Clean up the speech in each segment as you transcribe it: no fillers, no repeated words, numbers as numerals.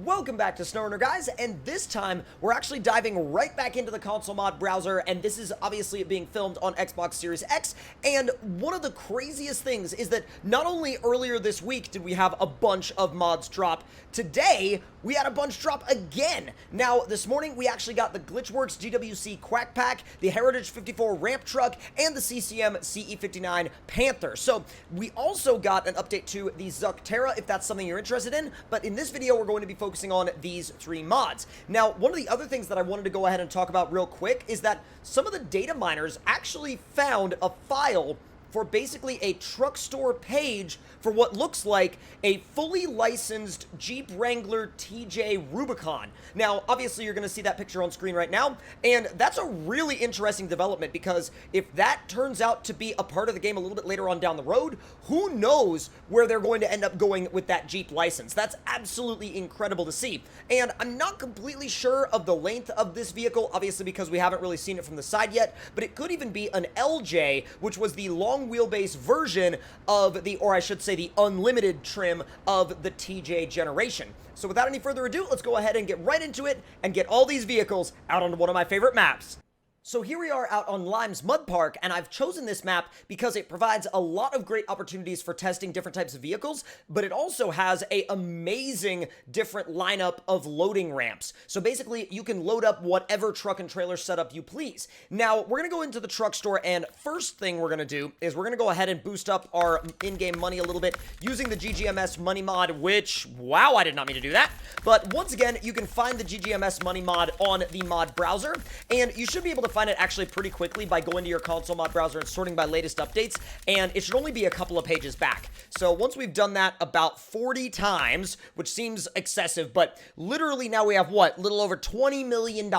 Welcome back to SnowRunner, guys, and this time we're actually diving right back into the console mod browser, and this is obviously being filmed on Xbox Series X. And one of the craziest things is that not only earlier this week did we have a bunch of mods drop, today we had a bunch drop again. Now, this morning we actually got the Glitchworks GWC Quack Pack, the Heritage 54 Ramp Truck, and the CCM CE59 Panther. So we also got an update to the Zuck Terra, if that's something you're interested in, but in this video we're going to be focusing on these three mods. Now, one of the other things that I wanted to go ahead and talk about real quick is that some of the data miners actually found a file for basically a truck store page for what looks like a fully licensed Jeep Wrangler TJ Rubicon. Now, obviously, you're going to see that picture on screen right now, and that's a really interesting development because if that turns out to be a part of the game a little bit later on down the road, who knows where they're going to end up going with that Jeep license. That's absolutely incredible to see, and I'm not completely sure of the length of this vehicle, obviously because we haven't really seen it from the side yet, but it could even be an LJ, which was the long wheelbase version of the, or I should say the unlimited trim of the TJ generation. So without any further ado, let's go ahead and get right into it and get all these vehicles out onto one of my favorite maps. So here we are out on Lime's Mud Park, and I've chosen this map because it provides a lot of great opportunities for testing different types of vehicles, but it also has an amazing different lineup of loading ramps. So basically, you can load up whatever truck and trailer setup you please. Now, we're going to go into the truck store, and first thing we're going to do is we're going to go ahead and boost up our in-game money a little bit using the GGMS money mod, which, wow, I did not mean to do that. But once again, you can find the GGMS money mod on the mod browser, and you should be able to find it actually pretty quickly by going to your console mod browser and sorting by latest updates, and it should only be a couple of pages back. So once we've done that about 40 times, which seems excessive, but literally now we have what, little over $20 million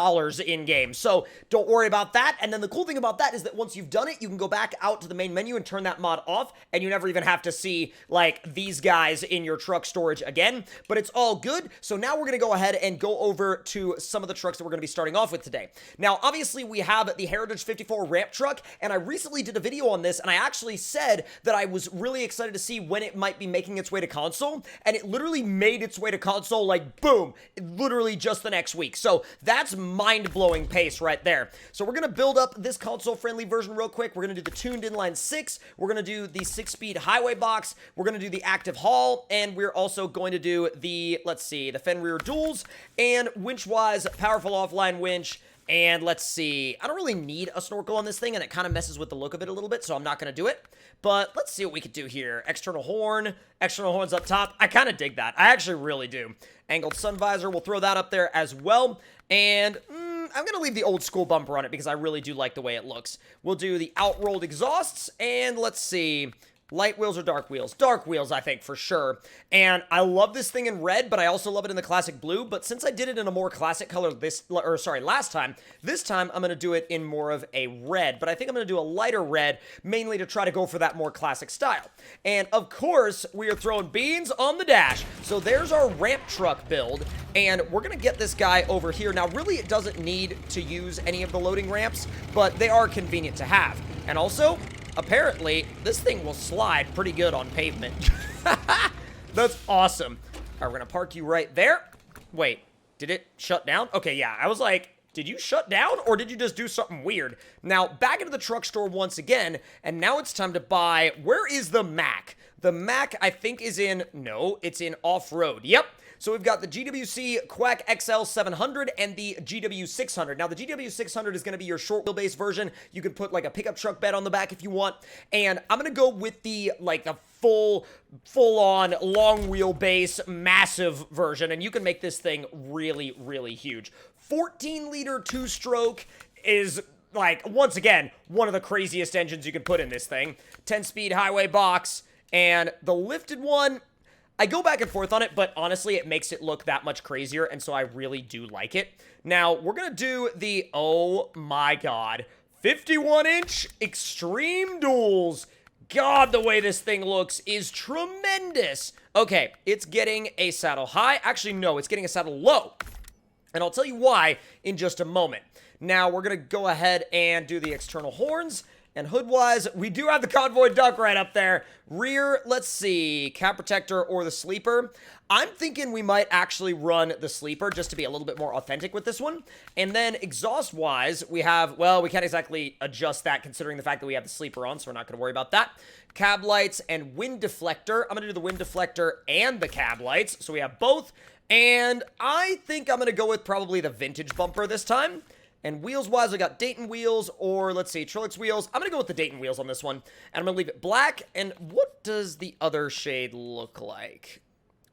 in game. So don't worry about that. And then the cool thing about that is that once you've done it, you can go back out to the main menu and turn that mod off, and you never even have to see like these guys in your truck storage again. But it's all good. So now we're going to go ahead and go over to some of the trucks that we're going to be starting off with today. Now, obviously we have the Heritage 54 Ramp Truck, and I recently did a video on this, and I actually said that I was really excited to see when it might be making its way to console, and it literally made its way to console, like, boom, literally just the next week. So that's mind-blowing pace right there. So we're going to build up this console-friendly version real quick. We're going to do the tuned inline 6, we're going to do the 6-speed highway box, we're going to do the active haul, and we're also going to do the, let's see, the Fen rear duals, and winch-wise, powerful offline winch. And let's see, I don't really need a snorkel on this thing, and it kind of messes with the look of it a little bit, so I'm not going to do it. But let's see what we could do here. External horns up top. I kind of dig that. I actually really do. Angled sun visor, we'll throw that up there as well. And I'm going to leave the old school bumper on it because I really do like the way it looks. We'll do the outrolled exhausts, and let's see, light wheels or dark wheels? Dark wheels, I think, for sure. And I love this thing in red, but I also love it in the classic blue. But since I did it in a more classic color last time, this time I'm going to do it in more of a red. But I think I'm going to do a lighter red, mainly to try to go for that more classic style. And of course, we are throwing beans on the dash. So there's our ramp truck build. And we're going to get this guy over here. Now, really, it doesn't need to use any of the loading ramps, but they are convenient to have. And also, apparently, this thing will slide pretty good on pavement. That's awesome. All right, we're going to park you right there. Wait, did it shut down? Okay, yeah, I was like, did you shut down or did you just do something weird? Now, back into the truck store once again, and now it's time to buy, where is the Mac? The Mac, I think, is in, no, it's in off-road. Yep. So we've got the GWC Quack XL 700 and the GW 600. Now, the GW 600 is going to be your short wheelbase version. You can put like a pickup truck bed on the back if you want. And I'm going to go with the full-on long wheelbase massive version. And you can make this thing really, really huge. 14-liter two-stroke is, like, once again, one of the craziest engines you can put in this thing. 10-speed highway box. And the lifted one, I go back and forth on it, but honestly, it makes it look that much crazier, and so I really do like it. Now, we're going to do the, oh my god, 51-inch Extreme Duals. God, the way this thing looks is tremendous. Okay, it's getting a saddle high. Actually, no, it's getting a saddle low. And I'll tell you why in just a moment. Now, we're going to go ahead and do the external horns. And hood-wise, we do have the convoy duck right up there. Rear, let's see, cab protector or the sleeper. I'm thinking we might actually run the sleeper just to be a little bit more authentic with this one. And then exhaust-wise, we have, well, we can't exactly adjust that considering the fact that we have the sleeper on, so we're not going to worry about that. Cab lights and wind deflector. I'm going to do the wind deflector and the cab lights, so we have both. And I think I'm going to go with probably the vintage bumper this time. And wheels-wise, I got Dayton wheels, or let's see, Trilix wheels. I'm going to go with the Dayton wheels on this one. And I'm going to leave it black. And what does the other shade look like?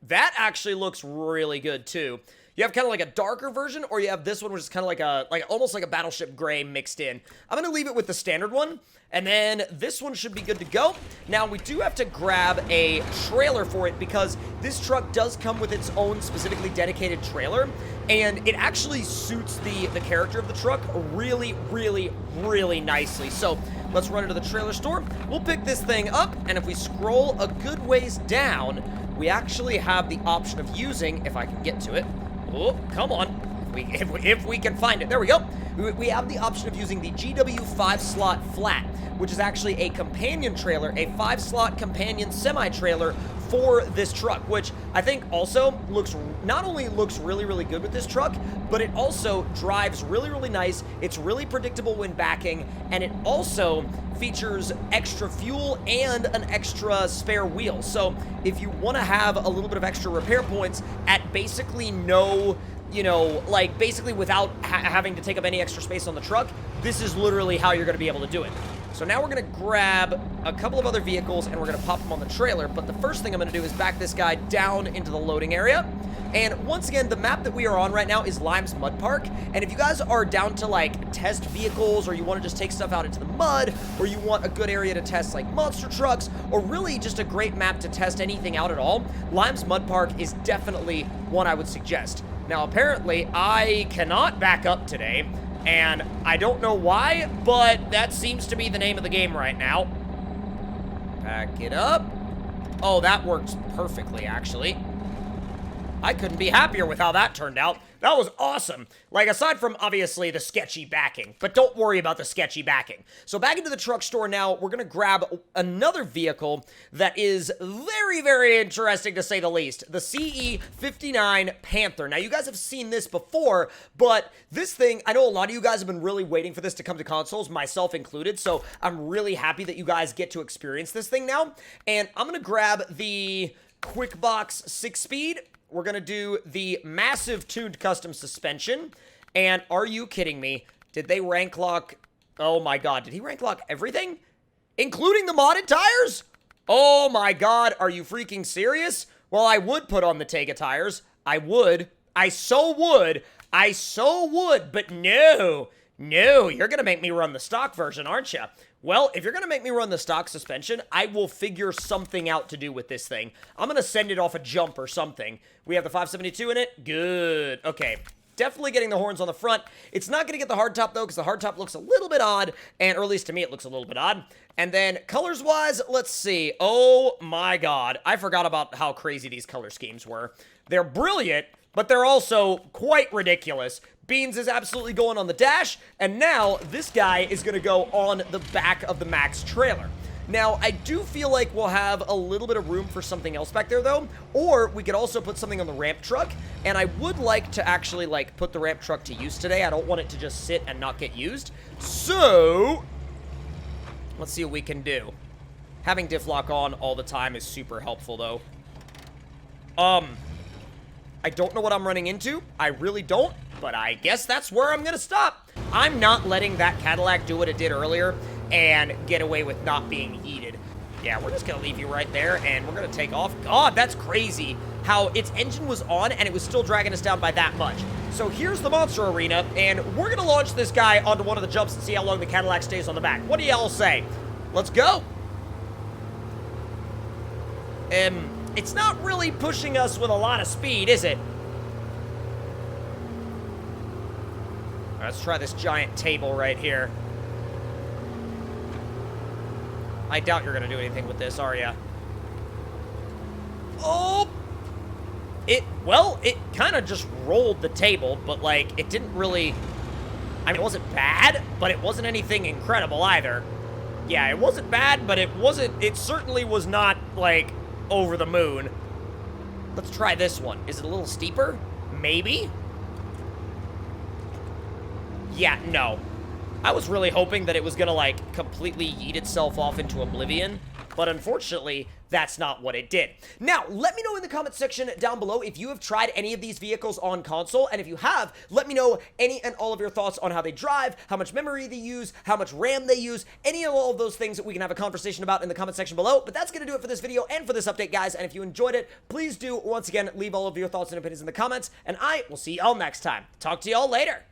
That actually looks really good, too. You have kind of like a darker version, or you have this one, which is kind of like almost like a Battleship Gray mixed in. I'm going to leave it with the standard one, and then this one should be good to go. Now, we do have to grab a trailer for it, because this truck does come with its own specifically dedicated trailer, and it actually suits the character of the truck really, really, really nicely. So, let's run into the trailer store. We'll pick this thing up, and if we scroll a good ways down, we actually have the option of using, if I can get to it. Oh, come on. If we can find it. There we go. We have the option of using the GW 5-slot flat, which is actually a companion trailer, a 5-slot companion semi-trailer for this truck, which I think also not only looks really, really good with this truck, but it also drives really, really nice. It's really predictable when backing, and it also features extra fuel and an extra spare wheel. So if you want to have a little bit of extra repair points at basically no, you know, like basically without having to take up any extra space on the truck, this is literally how you're going to be able to do it. So now we're going to grab a couple of other vehicles and we're going to pop them on the trailer. But the first thing I'm going to do is back this guy down into the loading area. And once again, the map that we are on right now is Lime's Mud Park. And if you guys are down to like test vehicles, or you want to just take stuff out into the mud, or you want a good area to test like monster trucks, or really just a great map to test anything out at all, Lime's Mud Park is definitely one I would suggest. Now, apparently, I cannot back up today, and I don't know why, but that seems to be the name of the game right now. Back it up. Oh, that works perfectly, actually. I couldn't be happier with how that turned out. That was awesome. Like, aside from, obviously, the sketchy backing. But don't worry about the sketchy backing. So, back into the truck store now, we're going to grab another vehicle that is very, very interesting, to say the least. The CE59 Panther. Now, you guys have seen this before, but this thing, I know a lot of you guys have been really waiting for this to come to consoles, myself included, so I'm really happy that you guys get to experience this thing now. And I'm going to grab the Quick Box 6-speed. We're going to do the massive tuned custom suspension. And are you kidding me? Did they rank lock? Oh my god. Did he rank lock everything? Including the modded tires? Oh my god. Are you freaking serious? Well, I would put on the Tega tires. I would. I so would. But no. No, you're going to make me run the stock version, aren't you? Well, if you're going to make me run the stock suspension, I will figure something out to do with this thing. I'm going to send it off a jump or something. We have the 572 in it. Good. Okay. Definitely getting the horns on the front. It's not going to get the hardtop, though, because the hardtop looks a little bit odd, or at least to me it looks a little bit odd. And then colors-wise, let's see. Oh, my God. I forgot about how crazy these color schemes were. They're brilliant, but they're also quite ridiculous. Beans is absolutely going on the dash, and now this guy is going to go on the back of the Max trailer. Now, I do feel like we'll have a little bit of room for something else back there, though, or we could also put something on the ramp truck, and I would like to actually, like, put the ramp truck to use today. I don't want it to just sit and not get used. So, let's see what we can do. Having diff lock on all the time is super helpful, though. I don't know what I'm running into. I really don't, but I guess that's where I'm gonna stop. I'm not letting that Cadillac do what it did earlier and get away with not being heated. Yeah, we're just gonna leave you right there, and we're gonna take off. God, that's crazy how its engine was on, and it was still dragging us down by that much. So here's the Monster Arena, and we're gonna launch this guy onto one of the jumps and see how long the Cadillac stays on the back. What do y'all say? Let's go. It's not really pushing us with a lot of speed, is it? Let's try this giant table right here. I doubt you're gonna do anything with this, are ya? Oh! Well, it kind of just rolled the table, but, like, it didn't really... I mean, it wasn't bad, but it wasn't anything incredible either. Yeah, it wasn't bad, but it certainly was not, like, over the moon. Let's try this one. Is it a little steeper? Maybe? Yeah, no. I was really hoping that it was gonna, like, completely yeet itself off into oblivion, but unfortunately, that's not what it did. Now, let me know in the comment section down below if you have tried any of these vehicles on console, and if you have, let me know any and all of your thoughts on how they drive, how much memory they use, how much RAM they use, any and all of those things that we can have a conversation about in the comment section below. But that's gonna do it for this video and for this update, guys, and if you enjoyed it, please do, once again, leave all of your thoughts and opinions in the comments, and I will see y'all next time. Talk to y'all later.